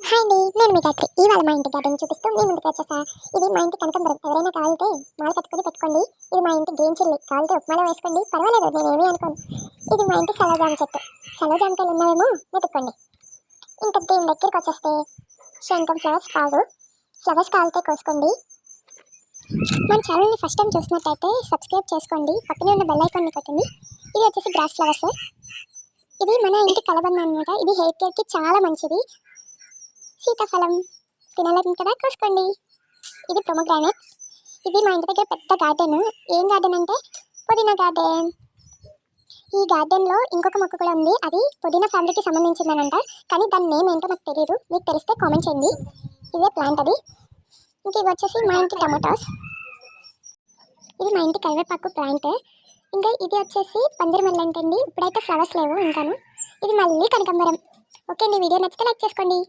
Hi అండి, నేను మీ గాయత్రి. ఇవాళ మా ఇంటి గార్డెన్ చూపిస్తూ మీ ముందుకు వచ్చేసా. ఇది మా ఇంటి కనకాంబరం. ఎవరైనా కావాలితే మాల కట్టుకుని పెట్టుకోండి. ఇది మా ఇంటి గ్రీన్ చిల్లీ. కావాలితే ఉప్మాలో వేసుకోండి, పర్వాలేదు, నేనేమీ అనుకోను. ఇది మా ఇంటి సలోజామ చెట్టు. సలోజామకాయలు ఉన్నాయేమో వెతుక్కోండి. ఇంకా దీని దగ్గరికి వచ్చేస్తే శంఖం ఫ్లవర్స్ కాదు. ఫ్లవర్స్ కావాలితే కోసుకోండి. మన ఛానల్ని ఫస్ట్ టైం చూసినట్టయితే సబ్స్క్రైబ్ చేసుకోండి, పక్కనే ఉన్న బెల్ ఐకాన్ని కొట్టండి. ఇది వచ్చేసి గ్రాస్ ఫ్లవర్స్. ఇది మన ఇంటి కలబంద అనమాట. ఇది హెయిర్ కేర్కి చాలా మంచిది. సీతాఫలం తినాలని కదా, కోసుకోండి. ఇది పొమోగ్రానైట్. ఇది మా ఇంటి దగ్గర పెద్ద గార్డెన్. ఏం గార్డెన్ అంటే పుదీనా గార్డెన్. ఈ గార్డెన్లో ఇంకొక మొక్క కూడా ఉంది. అది పుదీనా ఫ్యామిలీకి సంబంధించిందనంట, కానీ దాని నేమ్ ఏంటో నాకు తెలియదు. మీకు తెలిస్తే కామెంట్ చేయండి. ఇదే ప్లాంట్ అది. ఇంక ఇవి వచ్చేసి మా ఇంటి టమాటోస్. ఇది మా ఇంటి కరివేపాకు ప్లాంట్. ఇంకా ఇది వచ్చేసి పందిరి అంటండి. ఇప్పుడైతే ఫ్లవర్స్ లేవు ఇంకాను. ఇది మళ్ళీ కనకాంబరం. ఓకే అండి, వీడియో నచ్చితే లైక్ చేసుకోండి.